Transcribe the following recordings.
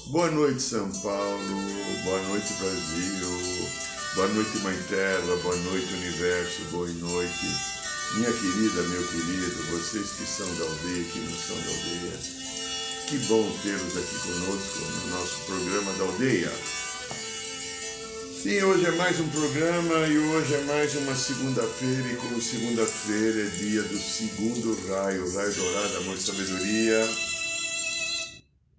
Boa noite, São Paulo, boa noite, Brasil, boa noite, Mãe Terra, boa noite, Universo, boa noite, minha querida, meu querido, vocês que são da aldeia, que não são da aldeia, que bom tê-los aqui conosco no nosso programa da aldeia. Sim, hoje é mais um programa e hoje é mais uma segunda-feira, e como segunda-feira é dia do segundo raio, raio dourado, amor e sabedoria.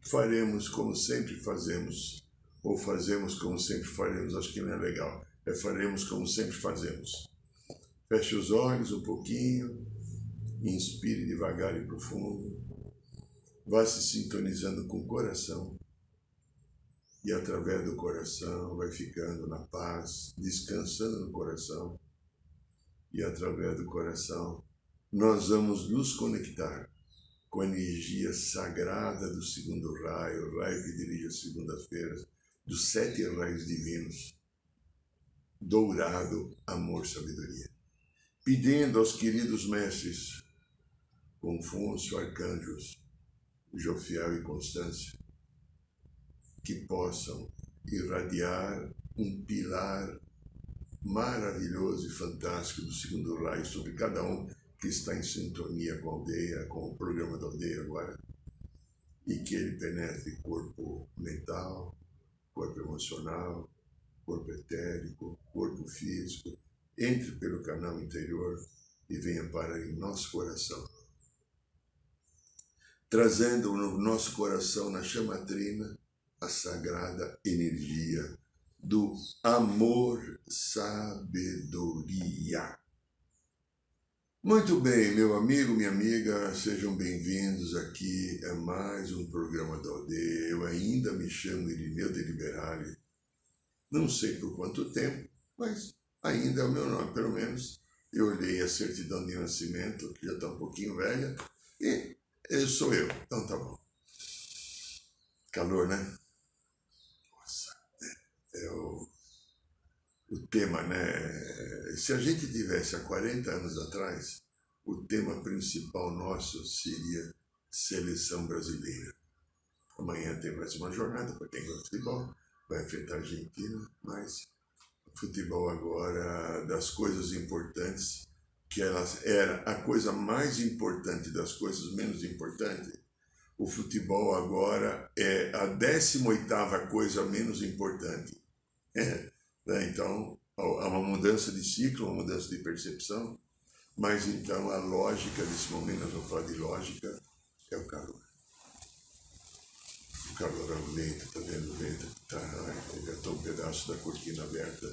Faremos como sempre fazemos, ou fazemos como sempre faremos, acho que não é legal, faremos como sempre fazemos. Feche os olhos um pouquinho, inspire devagar e profundo, vá se sintonizando com o coração, e através do coração vai ficando na paz, descansando no coração, e através do coração nós vamos nos conectar com a energia sagrada do segundo raio, o raio que dirige as segundas-feiras, dos 7 raios divinos, dourado, amor, sabedoria. Pedindo aos queridos mestres, Confúcio, arcanjos, Jofiel e Constância, que possam irradiar um pilar maravilhoso e fantástico do segundo raio sobre cada um que está em sintonia com a aldeia, com o programa da aldeia agora, e que ele penetre corpo mental, corpo emocional, corpo etérico, corpo físico, entre pelo canal interior e venha parar em nosso coração, trazendo no nosso coração, na chama trina, a sagrada energia do amor, sabedoria. Muito bem, meu amigo, minha amiga, sejam bem-vindos aqui a mais um programa da aldeia. Eu ainda me chamo Irineu de Liberale, não sei por quanto tempo, mas ainda é o meu nome, pelo menos. Eu olhei a certidão de nascimento, que já está um pouquinho velha, e sou eu, então tá bom. Calor, né? Nossa, é o tema, né? Se a gente tivesse há 40 anos atrás, o tema principal nosso seria seleção brasileira. Amanhã tem mais uma jornada para quem gosta de futebol, vai enfrentar a Argentina, mas o futebol agora, das coisas importantes, que era a coisa mais importante das coisas menos importantes, o futebol agora é a 18ª coisa menos importante. Então, há uma mudança de ciclo, uma mudança de percepção, mas então a lógica desse momento, nós vamos falar de lógica, é o calor. O calor é o vento, tá vendo o vento? Tá, já está um pedaço da cortina aberta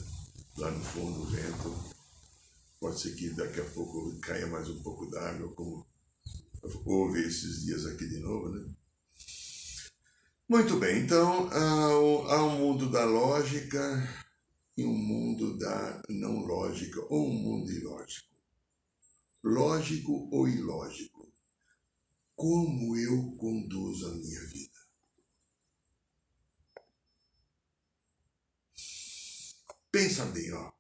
lá no fundo, o vento. Pode ser que daqui a pouco caia mais um pouco d'água, como houve esses dias aqui de novo, né? Muito bem, então há um mundo da lógica e um mundo da não lógica, ou um mundo ilógico. Lógico ou ilógico? Como eu conduzo a minha vida? Pensa bem, ó.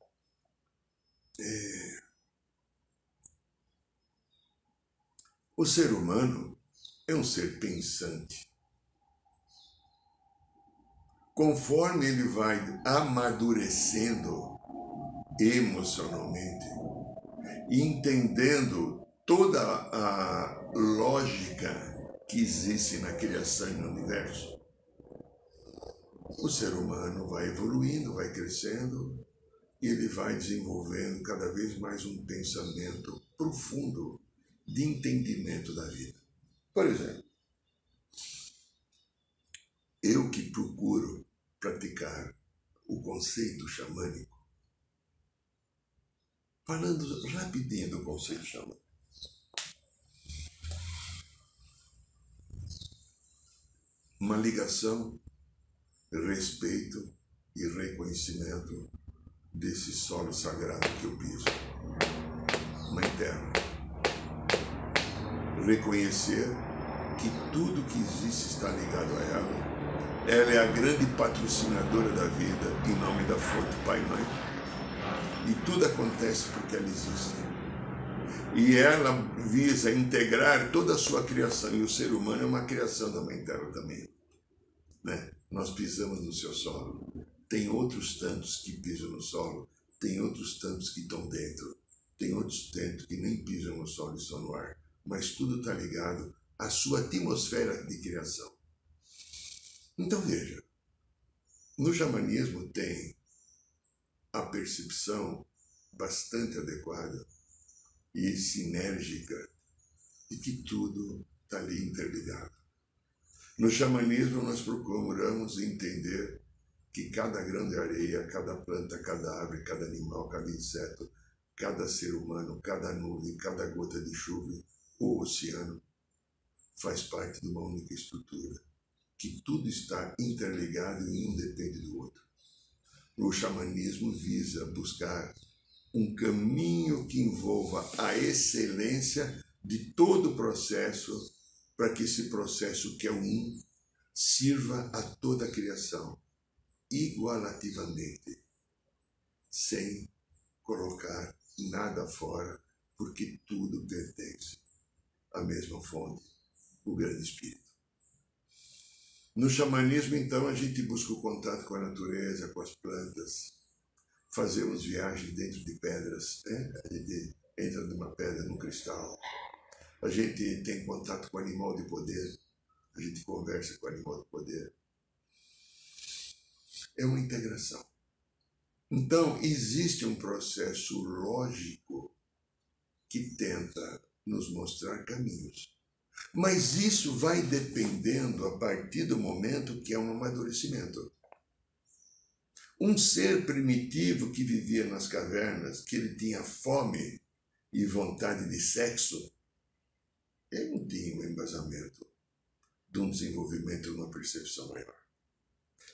O ser humano é um ser pensante. Conforme ele vai amadurecendo emocionalmente e entendendo toda a lógica que existe na criação e no universo, o ser humano vai evoluindo, vai crescendo e ele vai desenvolvendo cada vez mais um pensamento profundo de entendimento da vida. Por exemplo, eu que procuro praticar o conceito xamânico, falando rapidinho do conceito xamânico, uma ligação, respeito e reconhecimento desse solo sagrado que eu piso. Uma Terra. Reconhecer que tudo que existe está ligado a ela. Ela é a grande patrocinadora da vida, em nome da fonte Pai e Mãe. E tudo acontece porque ela existe. E ela visa integrar toda a sua criação. E o ser humano é uma criação da Mãe Terra também, né? Nós pisamos no seu solo. Tem outros tantos que pisam no solo. Tem outros tantos que estão dentro. Tem outros tantos que nem pisam no solo e estão no ar. Mas tudo está ligado à sua atmosfera de criação. Então veja, no xamanismo tem a percepção bastante adequada e sinérgica de que tudo está ali interligado. No xamanismo nós procuramos entender que cada grão de areia, cada planta, cada árvore, cada animal, cada inseto, cada ser humano, cada nuvem, cada gota de chuva, o oceano, faz parte de uma única estrutura, que tudo está interligado e um depende do outro. O xamanismo visa buscar um caminho que envolva a excelência de todo o processo, para que esse processo, que é um, sirva a toda a criação, igualativamente, sem colocar nada fora, porque tudo pertence à mesma fonte, o Grande Espírito. No xamanismo, então, a gente busca o contato com a natureza, com as plantas, fazemos viagens dentro de pedras, né? A gente entra numa pedra, num cristal, a gente tem contato com o animal de poder, a gente conversa com o animal de poder. É uma integração. Então, existe um processo lógico que tenta nos mostrar caminhos. Mas isso vai dependendo a partir do momento que é um amadurecimento. Um ser primitivo que vivia nas cavernas, que ele tinha fome e vontade de sexo, ele não tinha um embasamento de um desenvolvimento, uma percepção maior.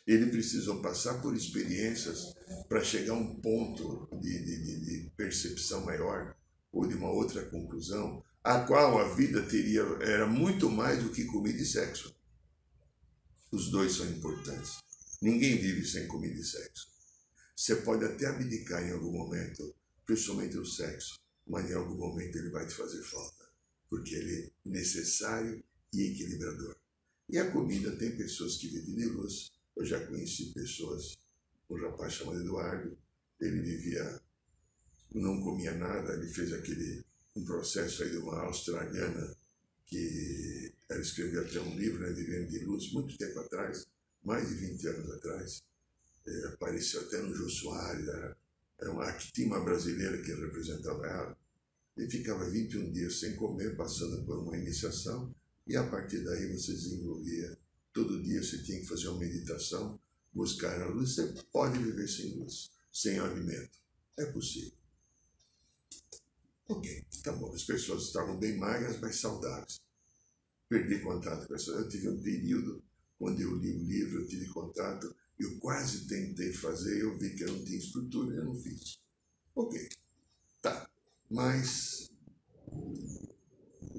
Ele precisou passar por experiências para chegar a um ponto de percepção maior ou de uma outra conclusão, a qual a vida era muito mais do que comida e sexo. Os dois são importantes. Ninguém vive sem comida e sexo. Você pode até abdicar em algum momento, principalmente o sexo, mas em algum momento ele vai te fazer falta, porque ele é necessário e equilibrador. E a comida, tem pessoas que vivem de luz. Eu já conheci pessoas, um rapaz chamado Eduardo, ele vivia, não comia nada, ele fez um processo aí de uma australiana, que ela escreveu até um livro, né, Vivendo de Luz, muito tempo atrás, mais de 20 anos atrás, apareceu até no Jô Soares, aqui tinha uma brasileira que representava ela, e ficava 21 dias sem comer, passando por uma iniciação, e a partir daí você desenvolvia. Todo dia você tinha que fazer uma meditação, buscar a luz. Você pode viver sem luz, sem alimento. É possível. Ok, tá bom. As pessoas estavam bem magras, mas saudáveis. Perdi contato com essa. Eu tive um período, quando eu li o livro, eu tive contato, eu quase tentei fazer, eu vi que eu não tinha estrutura e eu não fiz. Ok, tá. Mas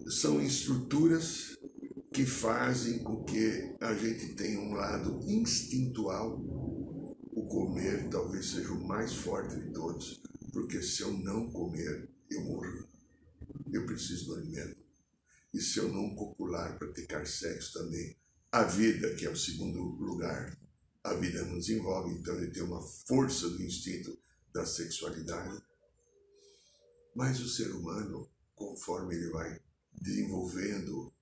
são estruturas que fazem com que a gente tenha um lado instintual. O comer talvez seja o mais forte de todos, porque se eu não comer, eu morro. Eu preciso do alimento. E se eu não copular, praticar sexo também, a vida, que é o segundo lugar, a vida não desenvolve, então ele tem uma força do instinto da sexualidade. Mas o ser humano, conforme ele vai desenvolvendo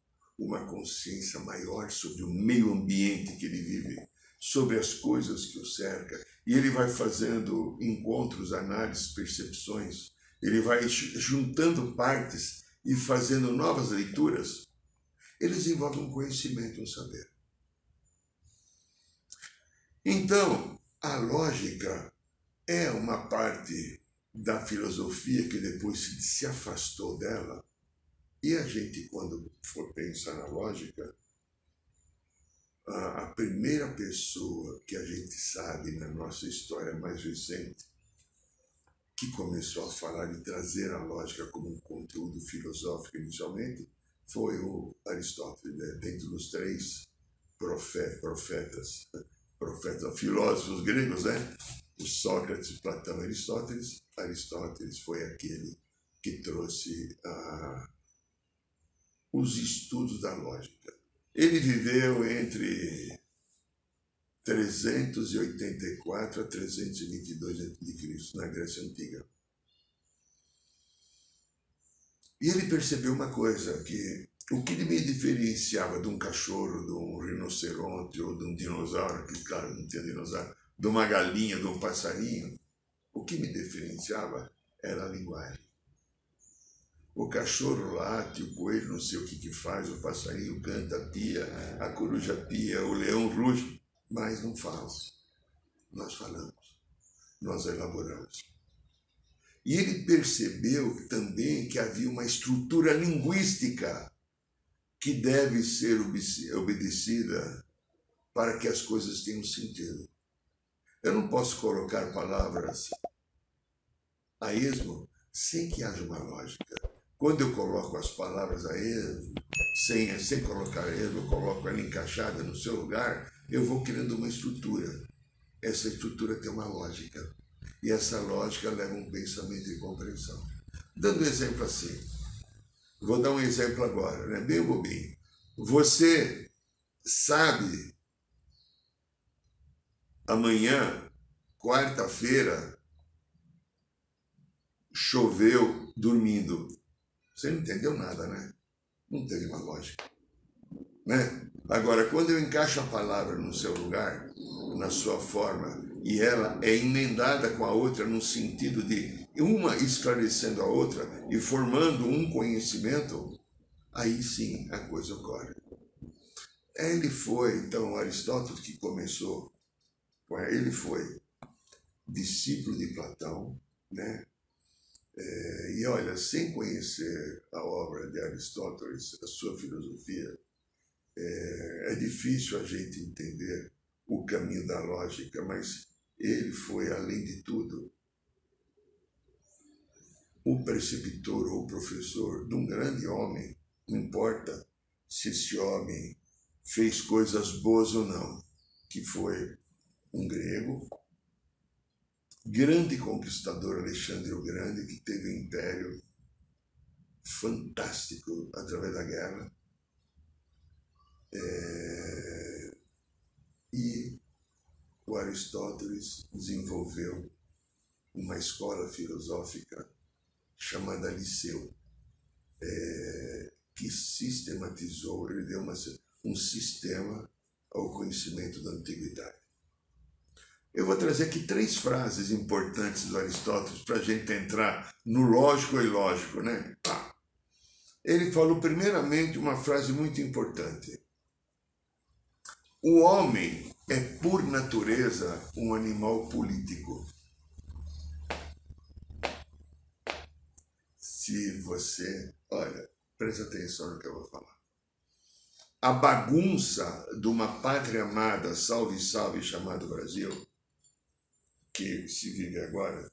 uma consciência maior sobre o meio ambiente que ele vive, sobre as coisas que o cerca, e ele vai fazendo encontros, análises, percepções, ele vai juntando partes e fazendo novas leituras, ele desenvolve um conhecimento, um saber. Então, a lógica é uma parte da filosofia que depois se afastou dela. E a gente, quando for pensar na lógica, a primeira pessoa que a gente sabe na nossa história mais recente que começou a falar e trazer a lógica como um conteúdo filosófico inicialmente foi o Aristóteles, né? Dentro dos três profetas, filósofos gregos, né? O Sócrates, Platão e Aristóteles. Aristóteles foi aquele que trouxe os estudos da lógica. Ele viveu entre 384 a 322 a.C., na Grécia Antiga. E ele percebeu uma coisa, que o que me diferenciava de um cachorro, de um rinoceronte ou de um dinossauro, que claro, não tinha dinossauro, de uma galinha, de um passarinho, o que me diferenciava era a linguagem. O cachorro late, o coelho não sei o que faz, o passarinho canta, pia, a coruja pia, o leão ruge, mas não fala. Nós falamos, nós elaboramos. E ele percebeu também que havia uma estrutura linguística que deve ser obedecida para que as coisas tenham sentido. Eu não posso colocar palavras a esmo sem que haja uma lógica. Quando eu coloco as palavras a esmo, sem colocar a esmo, eu coloco ela encaixada no seu lugar, eu vou criando uma estrutura. Essa estrutura tem uma lógica. E essa lógica leva um pensamento e compreensão. Dando um exemplo assim, vou dar um exemplo agora, né? Bem bobinho. Você sabe, amanhã, quarta-feira, choveu dormindo. Você não entendeu nada, né? Não teve uma lógica, né? Agora, quando eu encaixo a palavra no seu lugar, na sua forma, e ela é emendada com a outra no sentido de uma esclarecendo a outra e formando um conhecimento, aí sim a coisa ocorre. Ele foi, então, Aristóteles que começou, ele foi discípulo de Platão, né? E olha, sem conhecer a obra de Aristóteles, a sua filosofia, é difícil a gente entender o caminho da lógica, mas ele foi, além de tudo, o preceptor ou o professor de um grande homem, não importa se esse homem fez coisas boas ou não, que foi um grego, grande conquistador, Alexandre o Grande, que teve um império fantástico através da guerra. E o Aristóteles desenvolveu uma escola filosófica chamada Liceu, que sistematizou, ele deu um sistema ao conhecimento da antiguidade. Eu vou trazer aqui 3 frases importantes do Aristóteles para a gente entrar no lógico e ilógico, né? Ele falou primeiramente uma frase muito importante. O homem é, por natureza, um animal político. Se você... Olha, presta atenção no que eu vou falar. A bagunça de uma pátria amada, salve, salve, chamado Brasil, que se vive agora,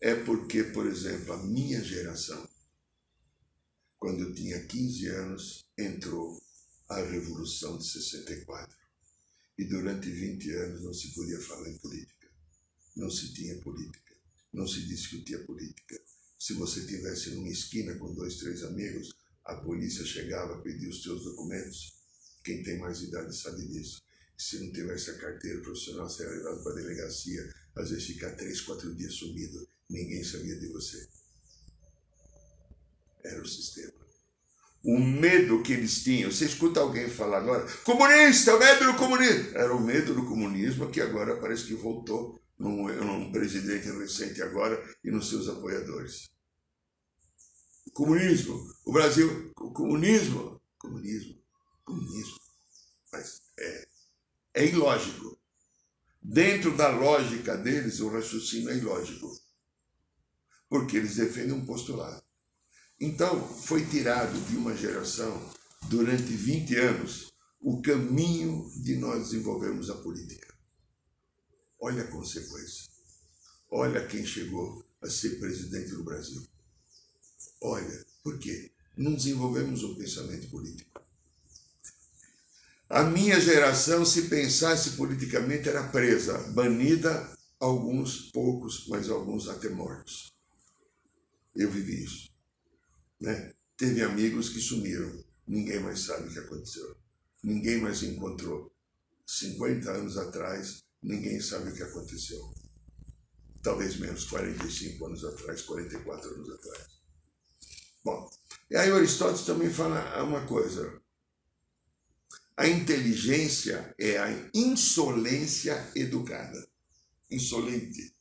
é porque, por exemplo, a minha geração, quando eu tinha 15 anos, entrou a Revolução de 64. E durante 20 anos não se podia falar em política. Não se tinha política. Não se discutia política. Se você estivesse numa esquina com 2, 3 amigos, a polícia chegava a pedir os seus documentos. Quem tem mais idade sabe disso. Se não tivesse a carteira profissional, você era levado para a delegacia, às vezes ficar 3, 4 dias sumido. Ninguém sabia de você. Era o sistema. O medo que eles tinham, você escuta alguém falar agora, comunista, medo do comunismo. Era o medo do comunismo que agora parece que voltou num presidente recente agora e nos seus apoiadores. O comunismo, o Brasil, o comunismo. Mas é ilógico. Dentro da lógica deles, o raciocínio é ilógico. Porque eles defendem um postulado. Então, foi tirado de uma geração, durante 20 anos, o caminho de nós desenvolvermos a política. Olha a consequência. Olha quem chegou a ser presidente do Brasil. Olha, por quê? Não desenvolvemos um pensamento político. A minha geração, se pensasse politicamente, era presa, banida, alguns poucos, mas alguns até mortos. Eu vivi isso, né? Teve amigos que sumiram, ninguém mais sabe o que aconteceu. Ninguém mais encontrou. 50 anos atrás, ninguém sabe o que aconteceu. Talvez menos, 45 anos atrás, 44 anos atrás. Bom, e aí Aristóteles também fala uma coisa. A inteligência é a insolência educada. Insolente.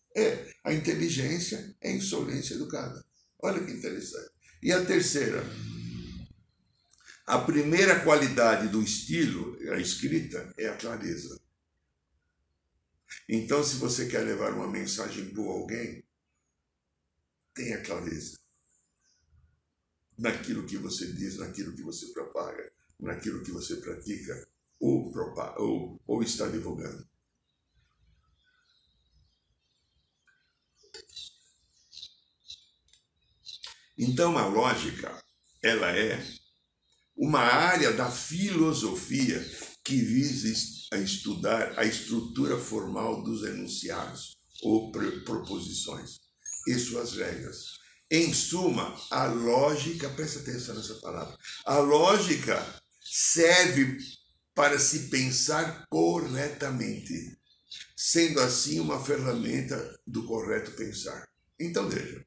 A inteligência é a insolência educada. Olha que interessante. E a terceira, a primeira qualidade do estilo, a escrita, é a clareza. Então, se você quer levar uma mensagem boa a alguém, tenha clareza naquilo que você diz, naquilo que você propaga, naquilo que você pratica ou está divulgando. Então, a lógica, ela é uma área da filosofia que visa a estudar a estrutura formal dos enunciados ou proposições e suas regras. Em suma, a lógica, presta atenção nessa palavra, a lógica serve para se pensar corretamente, sendo assim uma ferramenta do correto pensar. Então, veja,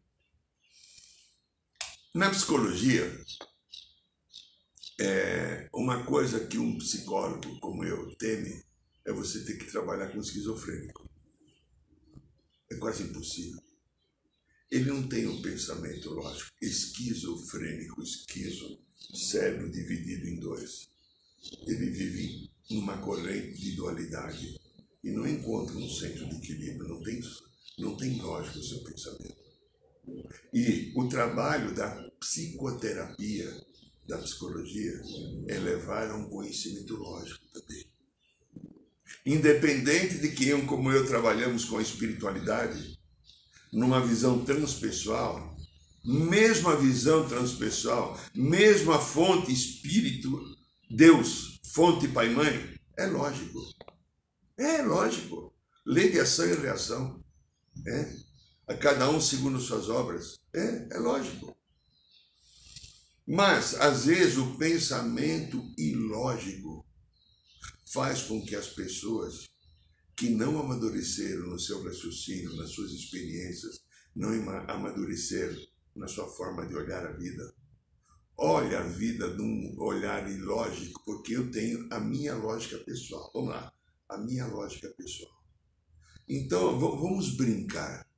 na psicologia, uma coisa que um psicólogo como eu teme é você ter que trabalhar com esquizofrênico. É quase impossível. Ele não tem um pensamento lógico. Esquizofrênico, cérebro dividido em dois. Ele vive numa corrente de dualidade e não encontra um centro de equilíbrio. Não tem lógica o seu pensamento. E o trabalho da psicoterapia, da psicologia, é levar a um conhecimento lógico também. Independente de que como eu trabalhamos com a espiritualidade, numa visão transpessoal, mesmo a visão transpessoal, mesmo a fonte espírito, Deus, fonte pai e mãe, é lógico. É lógico. Lei de ação e reação. A cada um segundo suas obras. É lógico. Mas, às vezes, o pensamento ilógico faz com que as pessoas que não amadureceram no seu raciocínio, nas suas experiências, não amadureceram na sua forma de olhar a vida, olha a vida de um olhar ilógico, porque eu tenho a minha lógica pessoal. Vamos lá, a minha lógica pessoal. Então, vamos brincar.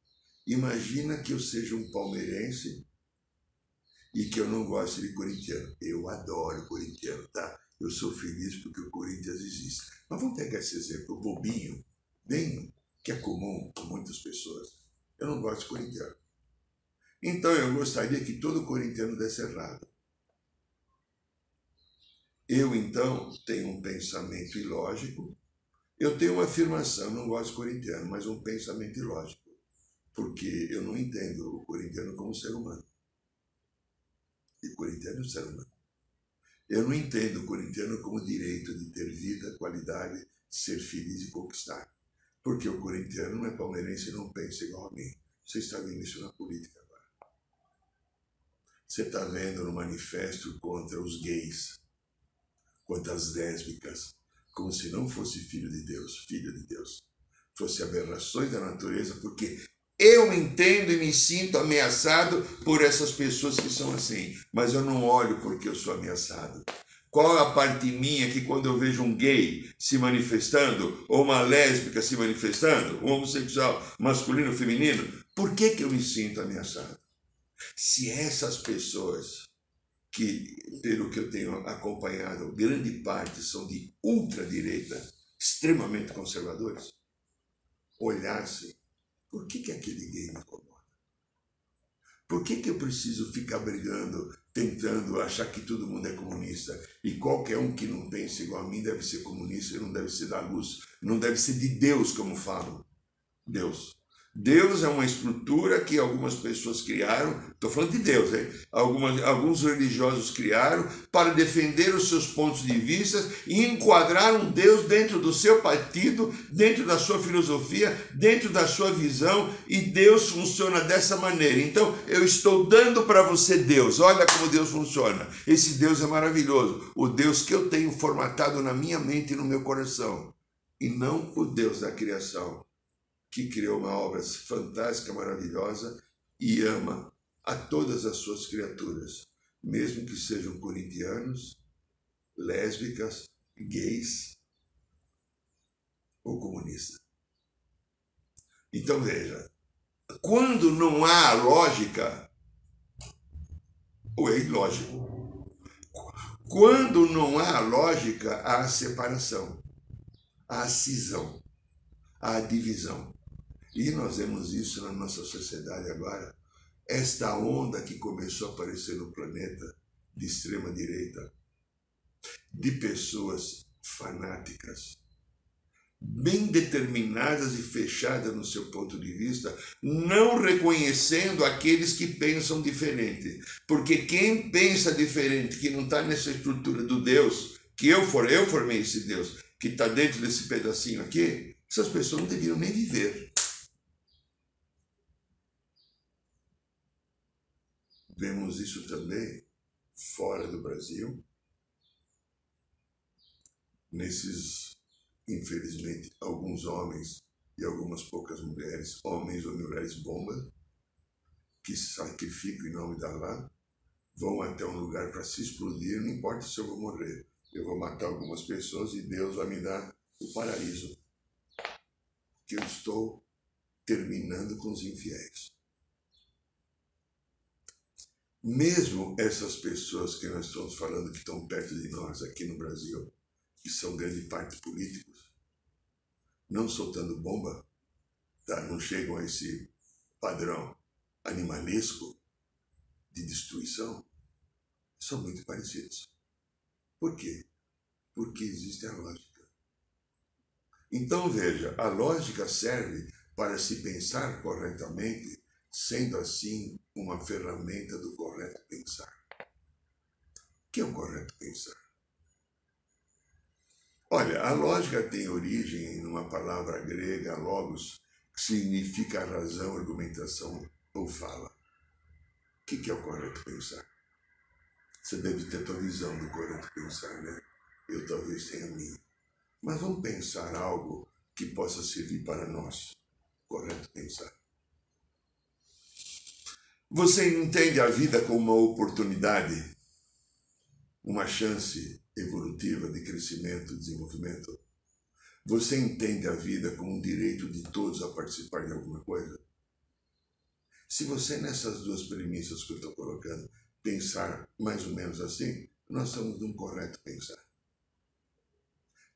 Imagina que eu seja um palmeirense e que eu não gosto de corintiano. Eu adoro corintiano, tá? Eu sou feliz porque o Corinthians existe. Mas vamos pegar esse exemplo bobinho, bem que é comum com muitas pessoas. Eu não gosto de corintiano. Então eu gostaria que todo corintiano desse errado. Eu, então, tenho um pensamento ilógico. Eu tenho uma afirmação, não gosto de corintiano, mas um pensamento ilógico. Porque eu não entendo o corintiano como ser humano. E o corintiano é um ser humano. Eu não entendo o corintiano como direito de ter vida, qualidade, ser feliz e conquistar. Porque o corintiano não é palmeirense e não pensa igual a mim. Você está vendo isso na política agora. Você está vendo no manifesto contra os gays, contra as lésbicas, como se não fosse filho de Deus, fosse aberrações da natureza, porque eu entendo e me sinto ameaçado por essas pessoas que são assim, mas eu não olho porque eu sou ameaçado. Qual é a parte minha que quando eu vejo um gay se manifestando, ou uma lésbica se manifestando, um homossexual masculino ou feminino, por que eu me sinto ameaçado? Se essas pessoas, que pelo que eu tenho acompanhado, grande parte são de ultradireita, extremamente conservadores, olhassem, por que aquele gay me incomoda? Por que eu preciso ficar brigando, tentando achar que todo mundo é comunista? E qualquer um que não pense igual a mim deve ser comunista e não deve ser da luz, não deve ser de Deus, como falam. Deus. Deus é uma estrutura que algumas pessoas criaram, estou falando de Deus, hein? Alguns religiosos criaram para defender os seus pontos de vista e enquadrar um Deus dentro do seu partido, dentro da sua filosofia, dentro da sua visão, e Deus funciona dessa maneira. Então, eu estou dando para você Deus, olha como Deus funciona. Esse Deus é maravilhoso, o Deus que eu tenho formatado na minha mente e no meu coração, e não o Deus da criação, que criou uma obra fantástica, maravilhosa e ama a todas as suas criaturas, mesmo que sejam corintianos, lésbicas, gays ou comunistas. Então veja, quando não há lógica, ou é ilógico. Quando não há lógica, há a separação, há a cisão, há a divisão. E nós vemos isso na nossa sociedade agora. Esta onda que começou a aparecer no planeta, de extrema direita, de pessoas fanáticas, bem determinadas e fechadas no seu ponto de vista, não reconhecendo aqueles que pensam diferente. Porque quem pensa diferente, que não está nessa estrutura do Deus, que eu formei esse Deus, que está dentro desse pedacinho aqui, essas pessoas não deveriam nem viver. Vemos isso também fora do Brasil, nesses, infelizmente, alguns homens e algumas poucas mulheres, homens ou mulheres bombas, que se sacrificam em nome da Allah, vão até um lugar para se explodir, não importa se eu vou morrer, eu vou matar algumas pessoas e Deus vai me dar o paraíso, que eu estou terminando com os infiéis. Mesmo essas pessoas que nós estamos falando que estão perto de nós aqui no Brasil, que são grande parte políticos, não soltando bomba, tá? Não chegam a esse padrão animalesco de destruição, são muito parecidos. Por quê? Porque existe a lógica. Então veja, a lógica serve para se pensar corretamente, sendo assim uma ferramenta do correto pensar. O que é o correto pensar? Olha, a lógica tem origem numa palavra grega, logos, que significa razão, argumentação ou fala. O que é o correto pensar? Você deve ter a tua visão do correto pensar, né? Eu talvez tenha a minha. Mas vamos pensar algo que possa servir para nós. Correto pensar. Você entende a vida como uma oportunidade, uma chance evolutiva de crescimento e desenvolvimento? Você entende a vida como um direito de todos a participar de alguma coisa? Se você, nessas duas premissas que eu estou colocando, pensar mais ou menos assim, nós estamos num correto pensar.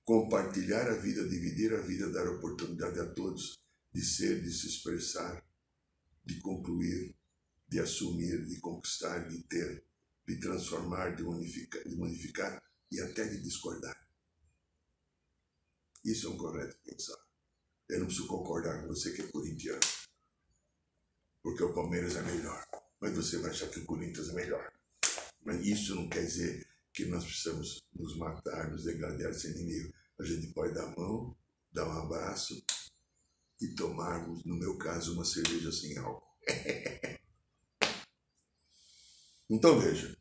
Compartilhar a vida, dividir a vida, dar oportunidade a todos de ser, de se expressar, de concluir, de assumir, de conquistar, de ter, de transformar, de modificar e até de discordar. Isso é um correto pensar. Eu não preciso concordar com você que é corintiano, porque o Palmeiras é melhor, mas você vai achar que o Corinthians é melhor. Mas isso não quer dizer que nós precisamos nos matar, nos degradar sem inimigo. A gente pode dar a mão, dar um abraço e tomarmos, no meu caso, uma cerveja sem álcool. Então veja,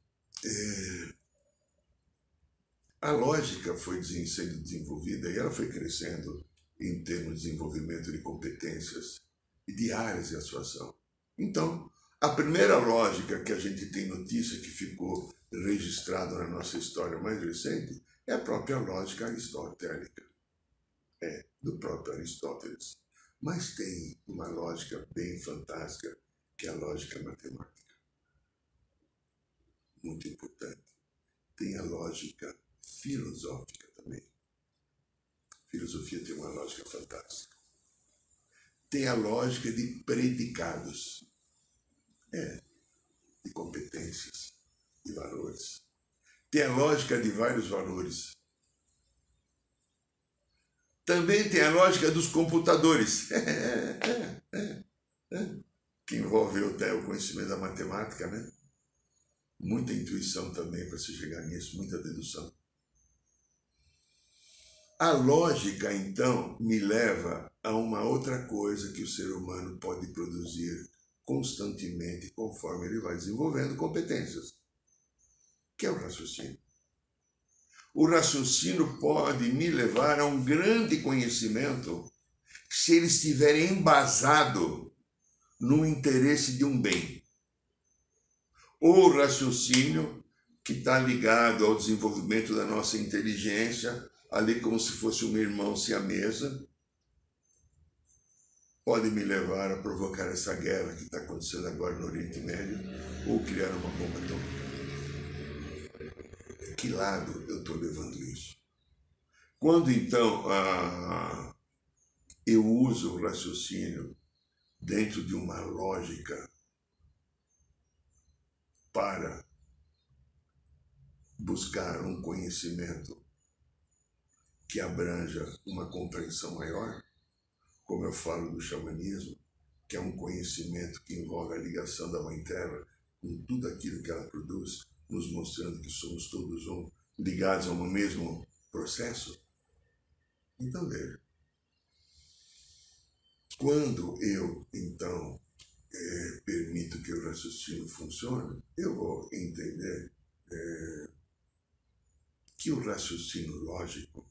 a lógica foi sendo desenvolvida e ela foi crescendo em termos de desenvolvimento de competências e de áreas de atuação. Então, a primeira lógica que a gente tem notícia que ficou registrada na nossa história mais recente é a própria lógica aristotélica, do próprio Aristóteles. Mas tem uma lógica bem fantástica, que é a lógica matemática. Muito importante. Tem a lógica filosófica também. A filosofia tem uma lógica fantástica. Tem a lógica de predicados, de competências, de valores. Tem a lógica de vários valores. Também tem a lógica dos computadores. né? Que envolve até o conhecimento da matemática, né? Muita intuição também para se chegar nisso, muita dedução. A lógica, então, me leva a uma outra coisa que o ser humano pode produzir constantemente conforme ele vai desenvolvendo competências, que é o raciocínio. O raciocínio pode me levar a um grande conhecimento se ele estiver embasado no interesse de um bem. O raciocínio que está ligado ao desenvolvimento da nossa inteligência, ali como se fosse um irmão siamesa, pode me levar a provocar essa guerra que está acontecendo agora no Oriente Médio ou criar uma bomba atômica. Que lado eu estou levando isso? Quando então eu uso o raciocínio dentro de uma lógica para buscar um conhecimento que abranja uma compreensão maior, como eu falo do xamanismo, que é um conhecimento que envolve a ligação da Mãe Terra com tudo aquilo que ela produz, nos mostrando que somos todos ligados ao mesmo processo. Então, veja, quando eu, então, permito que o raciocínio funcione, eu vou entender que o raciocínio lógico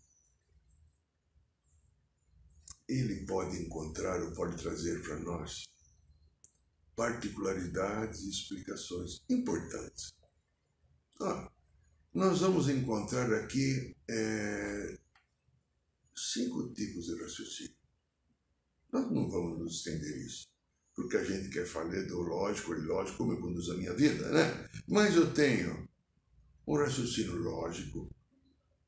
ele pode encontrar ou pode trazer para nós particularidades e explicações importantes. Nós vamos encontrar aqui 5 tipos de raciocínio. Nós não vamos nos estender isso, porque a gente quer falar do lógico e ilógico como eu conduzo a minha vida, né? Mas eu tenho um raciocínio lógico,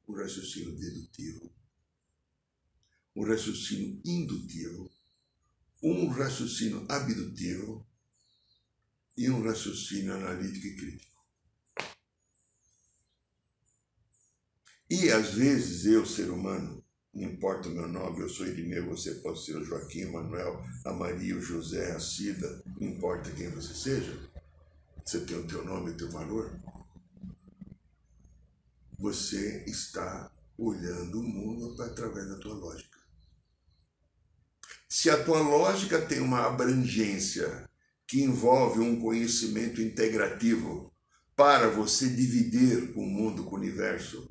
um raciocínio dedutivo, um raciocínio indutivo, um raciocínio abdutivo e um raciocínio analítico e crítico. E às vezes eu, ser humano, não importa o meu nome, eu sou Irineu, você pode ser o Joaquim, o Manuel, a Maria, o José, a Cida, não importa quem você seja, você tem o teu nome e o teu valor, você está olhando o mundo através da tua lógica. Se a tua lógica tem uma abrangência que envolve um conhecimento integrativo para você dividir com o mundo, com o universo,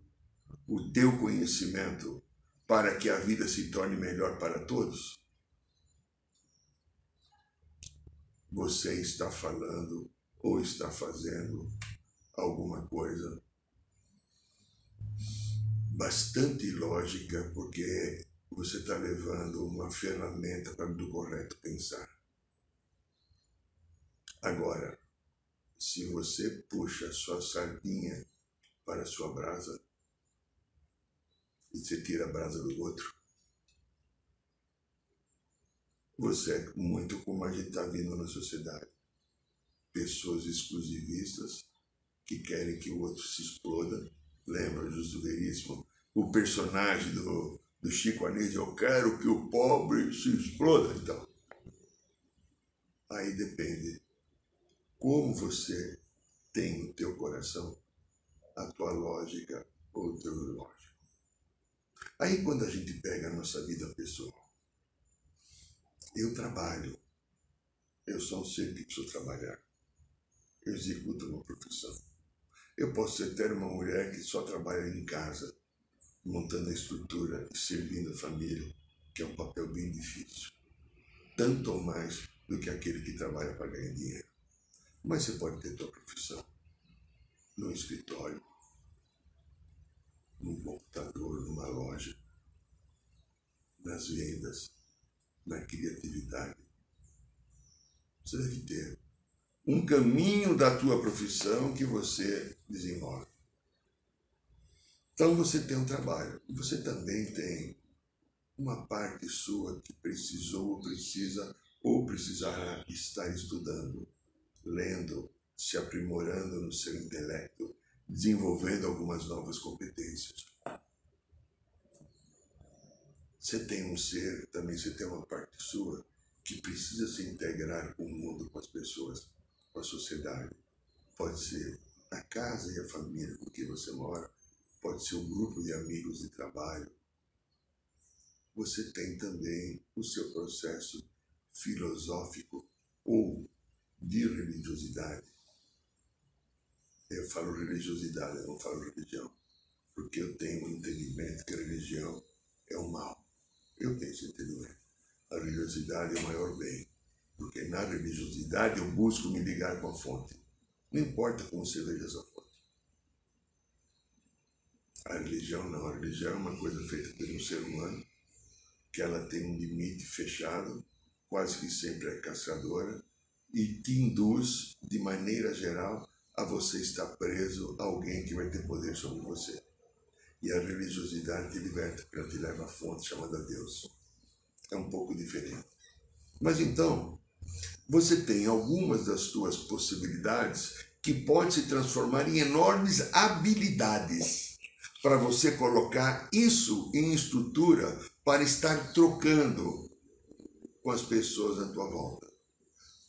o teu conhecimento para que a vida se torne melhor para todos, você está falando ou está fazendo alguma coisa bastante lógica, porque você está levando uma ferramenta para do correto pensar. Agora, se você puxa a sua sardinha para a sua brasa e você tira a brasa do outro, você é muito como a gente está vindo na sociedade. Pessoas exclusivistas que querem que o outro se exploda. Lembra, Justo Veríssimo? O personagem do Chico Anísio, eu quero que o pobre se exploda. Então, aí depende como você tem no teu coração a tua lógica ou o teu lógico. Aí quando a gente pega a nossa vida pessoal, eu trabalho, eu sou um ser que preciso trabalhar, eu executo uma profissão. Eu posso ser até uma mulher que só trabalha em casa, montando a estrutura e servindo a família, que é um papel bem difícil. Tanto ou mais do que aquele que trabalha para ganhar dinheiro. Mas você pode ter tua profissão no escritório, num computador, numa loja, nas vendas, na criatividade. Você deve ter um caminho da tua profissão que você desenvolve. Então você tem um trabalho. E você também tem uma parte sua que precisou ou precisa ou precisará estar estudando, lendo, se aprimorando no seu intelecto, desenvolvendo algumas novas competências. Você tem um ser, também você tem uma parte sua que precisa se integrar com o mundo, com as pessoas, com a sociedade. Pode ser a casa e a família com que você mora, pode ser um grupo de amigos de trabalho. Você tem também o seu processo filosófico ou de religiosidade. Eu falo religiosidade, eu não falo religião, porque eu tenho um entendimento que a religião é o mal. Eu tenho esse entendimento. A religiosidade é o maior bem, porque na religiosidade eu busco me ligar com a fonte. Não importa como você veja essa fonte. A religião não. A religião é uma coisa feita por um ser humano, que ela tem um limite fechado, quase que sempre é caçadora, e te induz, de maneira geral, a você estar preso a alguém que vai ter poder sobre você. E a religiosidade te liberta, porque ela te leva à fonte chamada Deus. É um pouco diferente. Mas então, você tem algumas das suas possibilidades que podem se transformar em enormes habilidades para você colocar isso em estrutura para estar trocando com as pessoas à tua volta,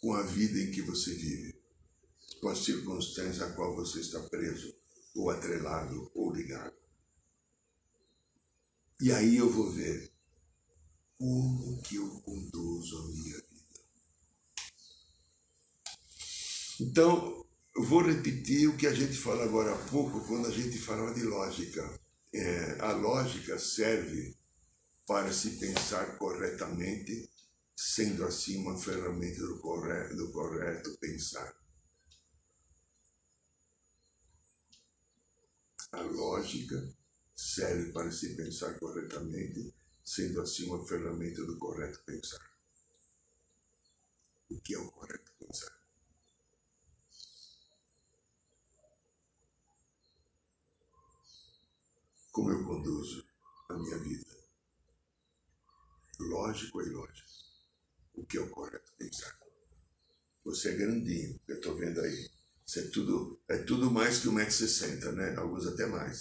com a vida em que você vive, com as circunstâncias a qual você está preso, ou atrelado, ou ligado. E aí eu vou ver como que eu conduzo a minha vida. Então, eu vou repetir o que a gente falou agora há pouco, quando a gente falava de lógica. A lógica serve para se pensar corretamente, sendo assim uma ferramenta do correto pensar. A lógica serve para se pensar corretamente, sendo assim uma ferramenta do correto pensar. O que é o correto pensar? Como eu conduzo a minha vida? Lógico ou ilógico? O que é o correto pensar? Você é grandinho, eu estou vendo aí. Isso é tudo mais que 1,60 m, né? Alguns até mais.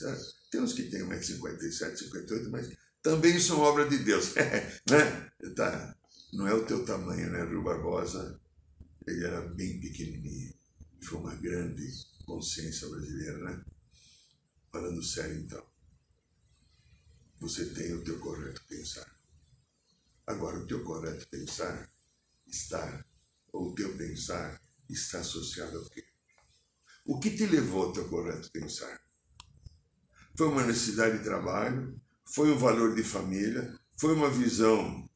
Tem uns que tem 1,57 m, 58 m, mas também são obra de Deus. Né? Tá. Não é o teu tamanho, né? Rui Barbosa, ele era bem pequenininho. Foi uma grande consciência brasileira, né? Falando sério, então. Você tem o teu correto pensar. Agora, o teu correto pensar o teu pensar está associado ao quê? O que te levou ao teu correto pensar? Foi uma necessidade de trabalho? Foi um valor de família? Foi uma visão,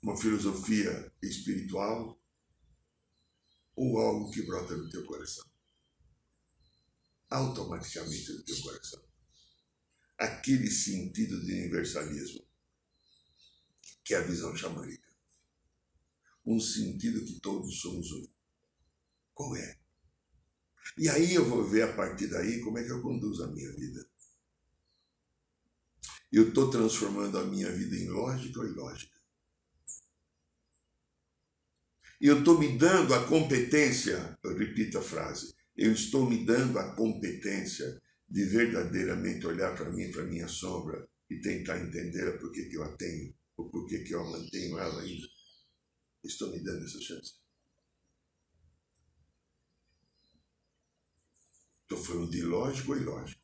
uma filosofia espiritual? Ou algo que brota no teu coração? Automaticamente no teu coração. Aquele sentido de universalismo, que é a visão xamânica. Um sentido que todos somos um. Qual é? E aí eu vou ver a partir daí como é que eu conduzo a minha vida. Eu estou transformando a minha vida em lógica ou ilógica? Eu estou me dando a competência, eu repito a frase, eu estou me dando a competência de verdadeiramente olhar para mim, para minha sombra e tentar entender por que eu a tenho, ou por que eu a mantenho ela ainda. Estou me dando essa chance. Estou falando de lógico ou ilógico.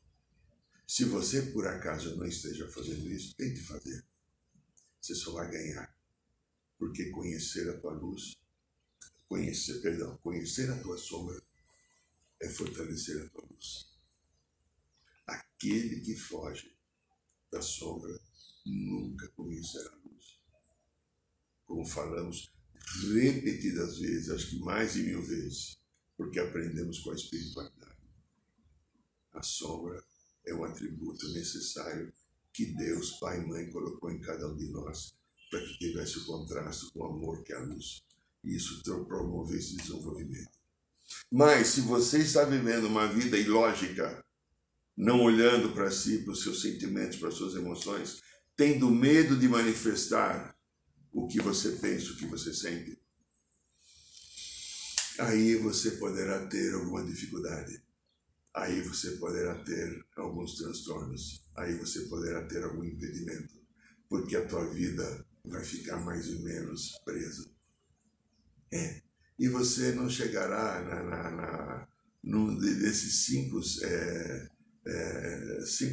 Se você, por acaso, não esteja fazendo isso, tente fazer. Você só vai ganhar. Porque conhecer a tua luz, conhecer a tua sombra é fortalecer a tua luz. Aquele que foge da sombra nunca conhecerá a luz. Como falamos repetidas vezes, acho que mais de 1000 vezes, porque aprendemos com a espiritualidade. A sombra é um atributo necessário que Deus, Pai e Mãe, colocou em cada um de nós para que tivesse o contraste com o amor que é a luz. E isso promove esse desenvolvimento. Mas se você está vivendo uma vida ilógica, não olhando para si, para os seus sentimentos, para as suas emoções, tendo medo de manifestar o que você pensa, o que você sente, aí você poderá ter alguma dificuldade. Aí você poderá ter alguns transtornos. Aí você poderá ter algum impedimento. Porque a tua vida vai ficar mais ou menos presa. E você não chegará num desses cinco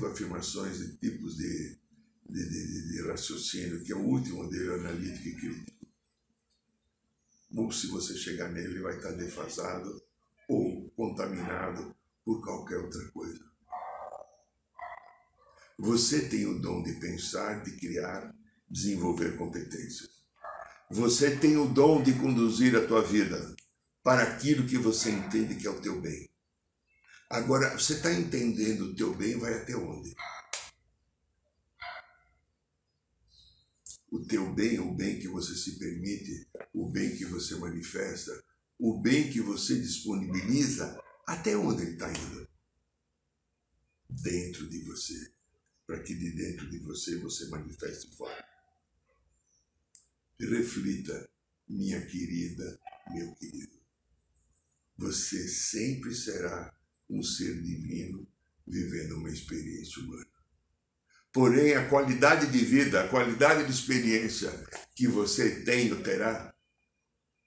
afirmações de tipos de raciocínio, que é o último dele, analítico e crítico. Ou se você chegar nele, ele vai estar defasado ou contaminado por qualquer outra coisa. Você tem o dom de pensar, de criar, desenvolver competências. Você tem o dom de conduzir a tua vida para aquilo que você entende que é o teu bem. Agora, você está entendendo o teu bem, vai até onde? O teu bem, o bem que você se permite, o bem que você manifesta, o bem que você disponibiliza, até onde ele está indo? Dentro de você, para que de dentro de você manifeste fora. Reflita, minha querida, meu querido. Você sempre será um ser divino vivendo uma experiência humana. Porém, a qualidade de vida, a qualidade de experiência que você tem ou terá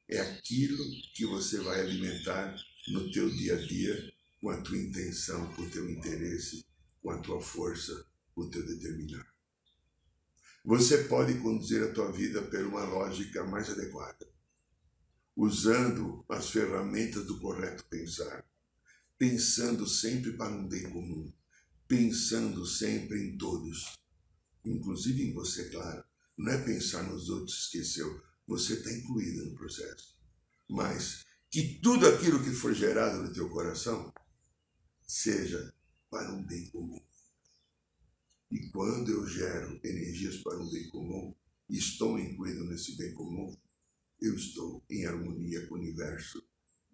é aquilo que você vai alimentar no teu dia a dia com a tua intenção, com o teu interesse, com a tua força, com o teu determinar. Você pode conduzir a tua vida por uma lógica mais adequada, usando as ferramentas do correto pensar, pensando sempre para um bem comum, pensando sempre em todos, inclusive em você, claro. Não é pensar nos outros, esqueceu, você está incluído no processo. Mas que tudo aquilo que for gerado no teu coração seja para um bem comum. E quando eu gero energias para um bem comum, e estou incluído nesse bem comum, eu estou em harmonia com o universo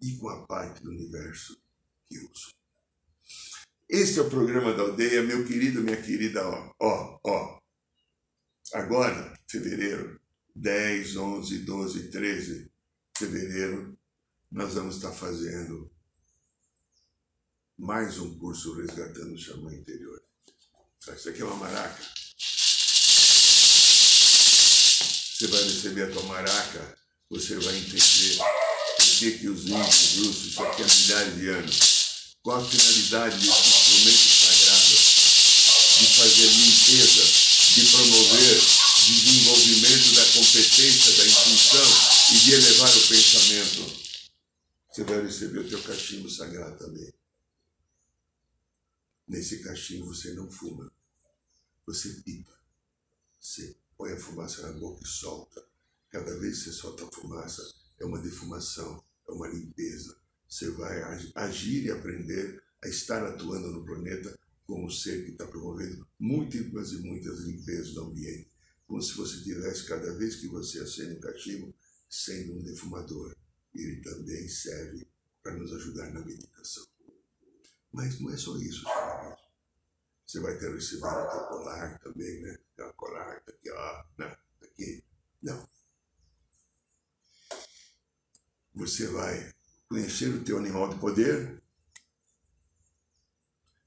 e com a parte do universo que eu sou. Esse é o programa da aldeia, meu querido, minha querida, ó. Agora, fevereiro, 10, 11, 12, 13 de fevereiro, nós vamos estar fazendo mais um curso Resgatando o Xamã Interior. Isso aqui é uma maraca. Você vai receber a tua maraca, você vai entender por que os índios russos, isso aqui há milhares de anos, qual a finalidade desse instrumento sagrado, de fazer limpeza, de promover desenvolvimento da competência, da intuição e de elevar o pensamento. Você vai receber o teu cachimbo sagrado também. Nesse cachimbo você não fuma, você pipa. Você põe a fumaça na boca e solta. Cada vez que você solta a fumaça, é uma defumação, é uma limpeza. Você vai agir e aprender a estar atuando no planeta como ser que está promovendo múltiplas e muitas limpezas do ambiente. Como se você tivesse, cada vez que você acende um cachimbo, sendo um defumador. Ele também serve para nos ajudar na meditação. Mas não é só isso, senhor. Você vai ter recebido o teu colar também, né? Tem uma colar aqui, ó, né? Aqui. Não. Você vai conhecer o teu animal de poder.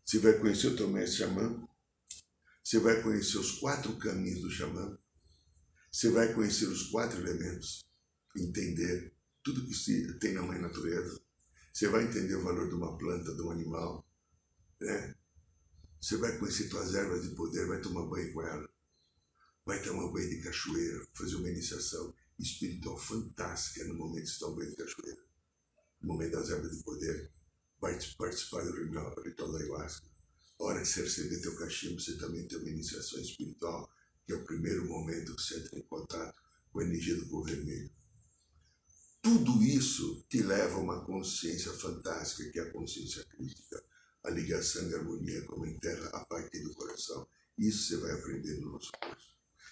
Você vai conhecer o teu mestre xamã. Você vai conhecer os 4 caminhos do xamã. Você vai conhecer os 4 elementos. Entender tudo que se tem na mãe natureza. Você vai entender o valor de uma planta, de um animal, né? Você vai conhecer tuas ervas de poder, vai tomar banho com ela. Vai tomar banho de cachoeira, fazer uma iniciação espiritual fantástica no momento de tomar banho de cachoeira. No momento das ervas de poder, vai participar do ritual da ayahuasca. A hora que você receber teu cachimbo, você também tem uma iniciação espiritual, que é o primeiro momento que você entra em contato com a energia do povo vermelho. Tudo isso te leva a uma consciência fantástica, que é a consciência crítica, a ligação de harmonia com a mãe terra a partir do coração. Isso você vai aprender no nosso curso.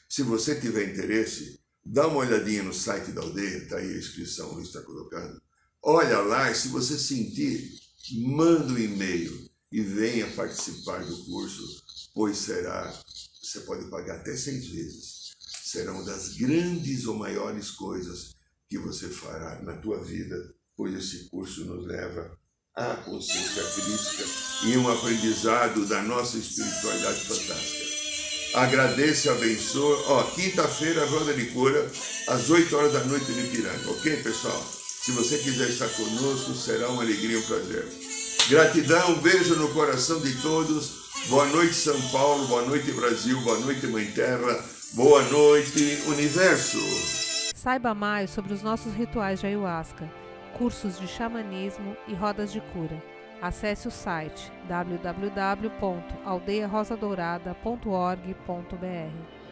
Se você tiver interesse, dá uma olhadinha no site da aldeia, está aí a inscrição, o link está colocado. Olha lá e se você sentir, manda um e-mail e venha participar do curso, pois você pode pagar até 6 vezes. Será uma das grandes ou maiores coisas que você fará na tua vida, pois esse curso nos leva à consciência crítica e um aprendizado da nossa espiritualidade fantástica. agradeça e abençoe. Ó, quinta-feira, roda de cura, às 8 horas da noite no Ipiranga, ok, pessoal? Se você quiser estar conosco, será uma alegria e um prazer. Gratidão, um beijo no coração de todos. Boa noite, São Paulo, boa noite, Brasil, boa noite, Mãe Terra, boa noite, Universo. Saiba mais sobre os nossos rituais de ayahuasca, cursos de xamanismo e rodas de cura. Acesse o site www.aldeiarosadourada.org.br.